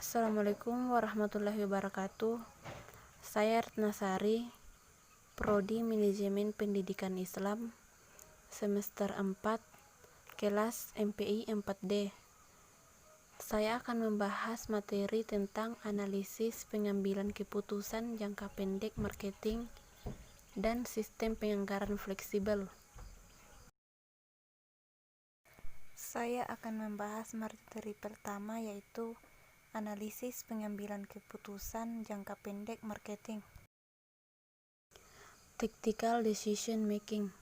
Assalamualaikum warahmatullahi wabarakatuh. Saya Retna Sari, Prodi Manajemen Pendidikan Islam, semester 4, kelas MPI 4D. Saya akan membahas materi tentang analisis pengambilan keputusan jangka pendek marketing dan sistem penganggaran fleksibel. Saya akan membahas materi pertama, yaitu analisis pengambilan keputusan jangka pendek marketing. Tactical decision making,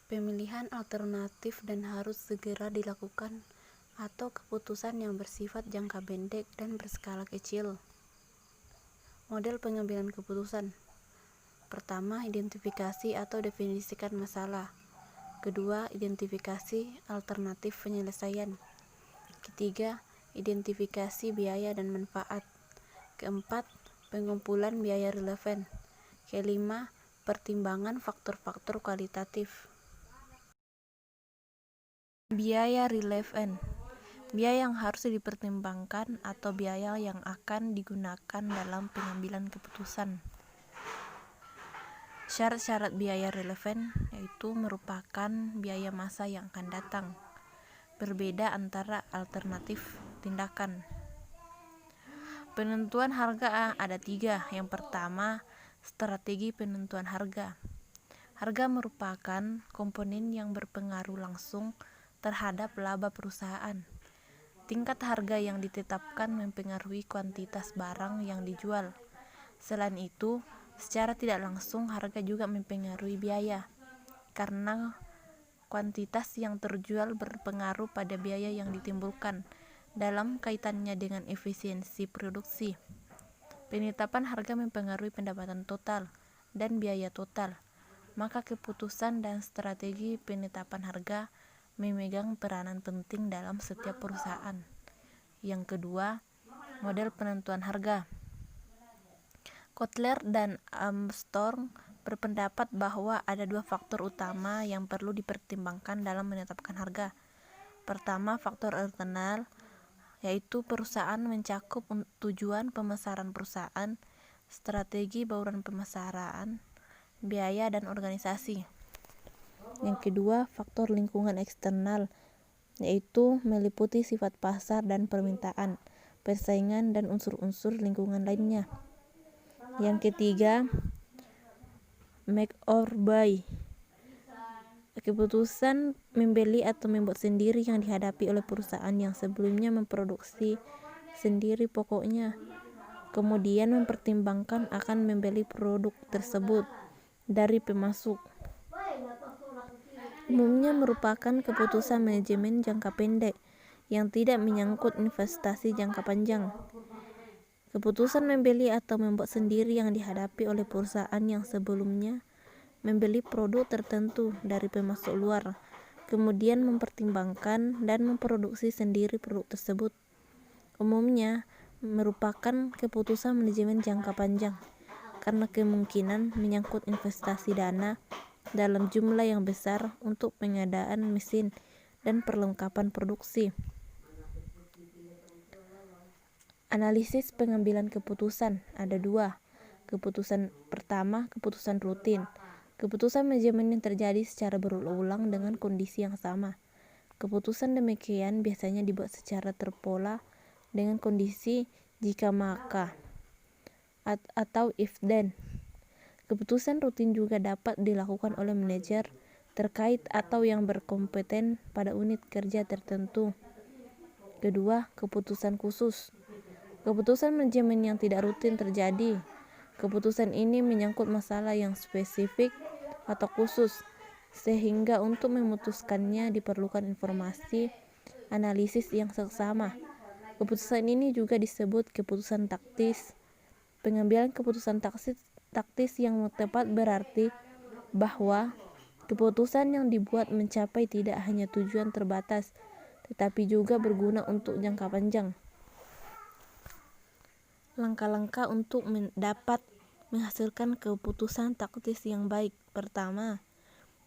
pemilihan alternatif dan harus segera dilakukan atau keputusan yang bersifat jangka pendek dan berskala kecil. Model pengambilan keputusan. Pertama, identifikasi atau definisikan masalah. Kedua, identifikasi alternatif penyelesaian. Ketiga, identifikasi biaya dan manfaat. Keempat, pengumpulan biaya relevan. Kelima, pertimbangan faktor-faktor kualitatif. Biaya relevan, biaya yang harus dipertimbangkan atau biaya yang akan digunakan dalam pengambilan keputusan. Syarat-syarat biaya relevan yaitu merupakan biaya masa yang akan datang, berbeda antara alternatif tindakan. Penentuan harga ada 3. Yang pertama, strategi penentuan harga. Harga merupakan komponen yang berpengaruh langsung terhadap laba perusahaan. Tingkat harga yang ditetapkan mempengaruhi kuantitas barang yang dijual. Selain itu, secara tidak langsung harga juga mempengaruhi biaya, karena kuantitas yang terjual berpengaruh pada biaya yang ditimbulkan dalam kaitannya dengan efisiensi produksi. Penetapan harga mempengaruhi pendapatan total dan biaya total, maka keputusan dan strategi penetapan harga memegang peranan penting dalam setiap perusahaan. Yang kedua, model penentuan harga. Kotler dan Armstrong berpendapat bahwa ada 2 faktor utama yang perlu dipertimbangkan dalam menetapkan harga. Pertama, faktor internal, yaitu perusahaan mencakup tujuan pemasaran perusahaan, strategi bauran pemasaran, biaya, dan organisasi. Yang kedua, faktor lingkungan eksternal, yaitu meliputi sifat pasar dan permintaan, persaingan, dan unsur-unsur lingkungan lainnya. Yang ketiga, make or buy, keputusan membeli atau membuat sendiri yang dihadapi oleh perusahaan yang sebelumnya memproduksi sendiri pokoknya, kemudian mempertimbangkan akan membeli produk tersebut dari pemasok. Umumnya merupakan keputusan manajemen jangka pendek yang tidak menyangkut investasi jangka panjang. Keputusan membeli atau membuat sendiri yang dihadapi oleh perusahaan yang sebelumnya membeli produk tertentu dari pemasok luar, kemudian mempertimbangkan dan memproduksi sendiri produk tersebut. Umumnya merupakan keputusan manajemen jangka panjang, karena kemungkinan menyangkut investasi dana dalam jumlah yang besar untuk pengadaan mesin dan perlengkapan produksi. Analisis pengambilan keputusan ada 2. Keputusan pertama, keputusan rutin. Keputusan manajemen yang terjadi secara berulang-ulang dengan kondisi yang sama. Keputusan demikian biasanya dibuat secara terpola dengan kondisi jika maka atau if then. Keputusan rutin juga dapat dilakukan oleh manajer terkait atau yang berkompeten pada unit kerja tertentu. Kedua, keputusan khusus. Keputusan manajemen yang tidak rutin terjadi. Keputusan ini menyangkut masalah yang spesifik atau khusus, sehingga untuk memutuskannya diperlukan informasi analisis yang seksama. Keputusan ini juga disebut keputusan taktis. Pengambilan keputusan taktis yang tepat berarti bahwa keputusan yang dibuat mencapai tidak hanya tujuan terbatas, tetapi juga berguna untuk jangka panjang. Langkah-langkah untuk dapat menghasilkan keputusan taktis yang baik. Pertama,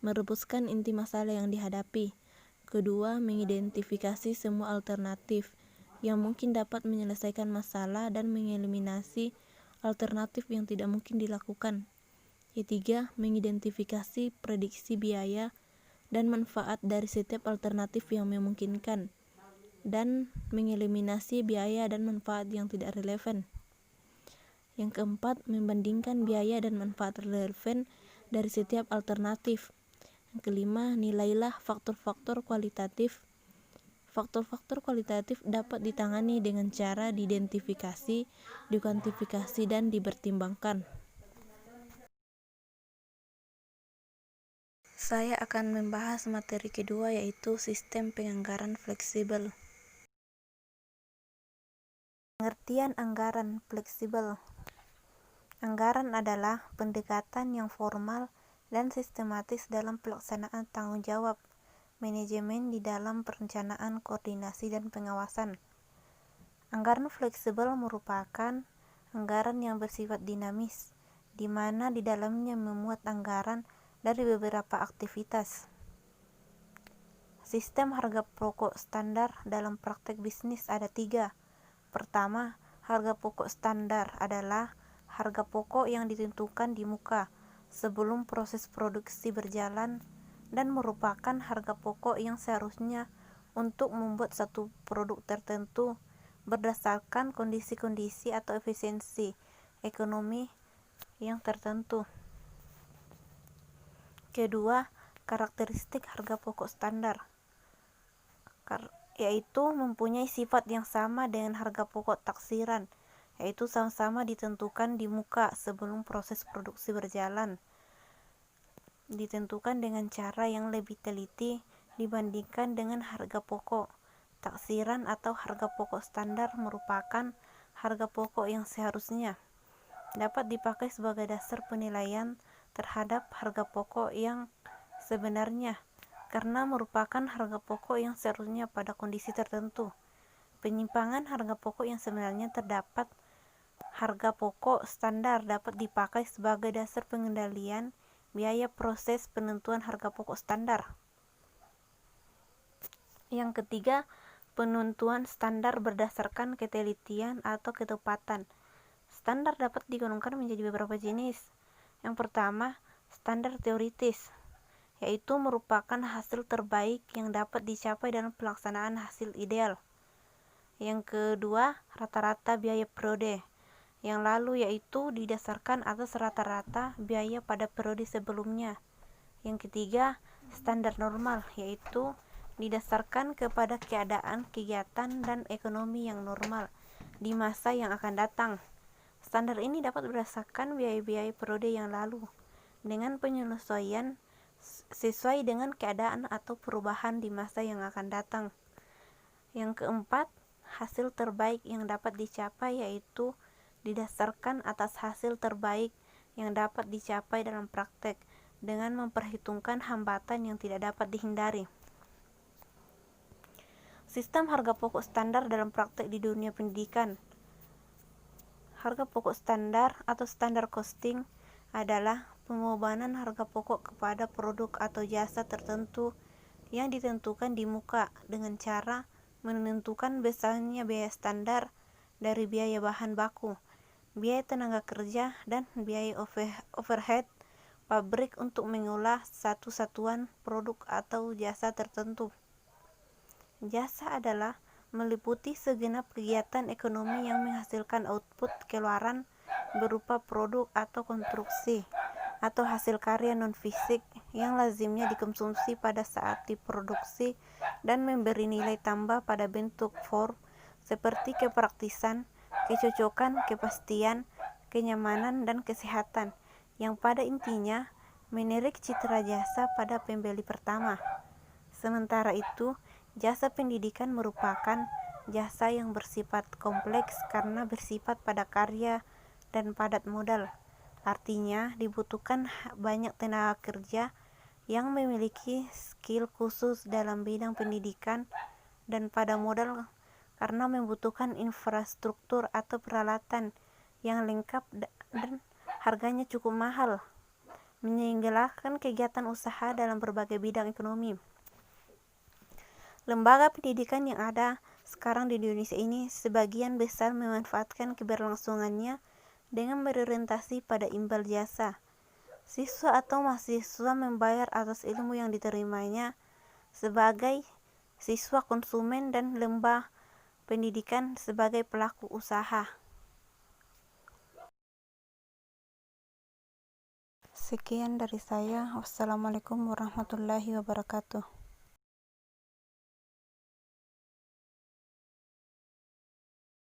merumuskan inti masalah yang dihadapi. Kedua, mengidentifikasi semua alternatif. yang mungkin dapat menyelesaikan masalah dan mengeliminasi alternatif yang tidak mungkin dilakukan. Ketiga, mengidentifikasi prediksi biaya dan manfaat dari setiap alternatif yang memungkinkan dan mengeliminasi biaya dan manfaat yang tidak relevan. Yang keempat, membandingkan biaya dan manfaat relevan dari setiap alternatif. Yang kelima, nilailah faktor-faktor kualitatif. Faktor-faktor kualitatif dapat ditangani dengan cara diidentifikasi, dikuantifikasi, dan dipertimbangkan. Saya akan membahas materi kedua, yaitu sistem penganggaran fleksibel. Pengertian anggaran fleksibel. Anggaran adalah pendekatan yang formal dan sistematis dalam pelaksanaan tanggung jawab manajemen di dalam perencanaan, koordinasi, dan pengawasan. Anggaran fleksibel merupakan anggaran yang bersifat dinamis, di mana di dalamnya memuat anggaran dari beberapa aktivitas. Sistem harga pokok standar dalam praktek bisnis ada 3. Pertama, harga pokok standar adalah harga pokok yang ditentukan di muka sebelum proses produksi berjalan dan merupakan harga pokok yang seharusnya untuk membuat satu produk tertentu berdasarkan kondisi-kondisi atau efisiensi ekonomi yang tertentu. Kedua, karakteristik harga pokok standar yaitu mempunyai sifat yang sama dengan harga pokok taksiran, yaitu sama-sama ditentukan di muka sebelum proses produksi berjalan, ditentukan dengan cara yang lebih teliti dibandingkan dengan harga pokok taksiran atau harga pokok standar. Merupakan harga pokok yang seharusnya dapat dipakai sebagai dasar penilaian terhadap harga pokok yang sebenarnya, karena merupakan harga pokok yang seharusnya pada kondisi tertentu. Penyimpangan harga pokok yang sebenarnya terdapat harga pokok standar dapat dipakai sebagai dasar pengendalian biaya proses penentuan harga pokok standar. Yang ketiga, penentuan standar berdasarkan ketelitian atau ketepatan. Standar dapat digolongkan menjadi beberapa jenis. Yang pertama, standar teoritis, yaitu merupakan hasil terbaik yang dapat dicapai dalam pelaksanaan hasil ideal. Yang kedua, rata-rata biaya periode yang lalu, yaitu didasarkan atas rata-rata biaya pada periode sebelumnya. Yang ketiga, standar normal, yaitu didasarkan kepada keadaan kegiatan dan ekonomi yang normal di masa yang akan datang. Standar ini dapat berdasarkan biaya-biaya periode yang lalu dengan penyesuaian sesuai dengan keadaan atau perubahan di masa yang akan datang. Yang keempat, hasil terbaik yang dapat dicapai, yaitu didasarkan atas hasil terbaik yang dapat dicapai dalam praktek dengan memperhitungkan hambatan yang tidak dapat dihindari. Sistem harga pokok standar dalam praktek di dunia pendidikan. Harga pokok standar atau standar costing adalah pembebanan harga pokok kepada produk atau jasa tertentu yang ditentukan di muka dengan cara menentukan besarnya biaya standar dari biaya bahan baku, biaya tenaga kerja, dan biaya overhead pabrik untuk mengolah satu satuan produk atau jasa tertentu. Jasa adalah meliputi segenap kegiatan ekonomi yang menghasilkan output keluaran berupa produk atau konstruksi atau hasil karya non-fisik yang lazimnya dikonsumsi pada saat diproduksi dan memberi nilai tambah pada bentuk form seperti kepraktisan, kecocokan, kepastian, kenyamanan, dan kesehatan, yang pada intinya menarik citra jasa pada pembeli pertama. Sementara itu, jasa pendidikan merupakan jasa yang bersifat kompleks karena bersifat pada karya dan padat modal. Artinya, dibutuhkan banyak tenaga kerja yang memiliki skill khusus dalam bidang pendidikan dan pada modal karena membutuhkan infrastruktur atau peralatan yang lengkap dan harganya cukup mahal, menyelenggarakan kegiatan usaha dalam berbagai bidang ekonomi. Lembaga pendidikan yang ada sekarang di Indonesia ini sebagian besar memanfaatkan keberlangsungannya dengan berorientasi pada imbal jasa. Siswa atau mahasiswa membayar atas ilmu yang diterimanya sebagai siswa konsumen dan lembaga pendidikan sebagai pelaku usaha. Sekian dari saya. Wassalamualaikum warahmatullahi wabarakatuh.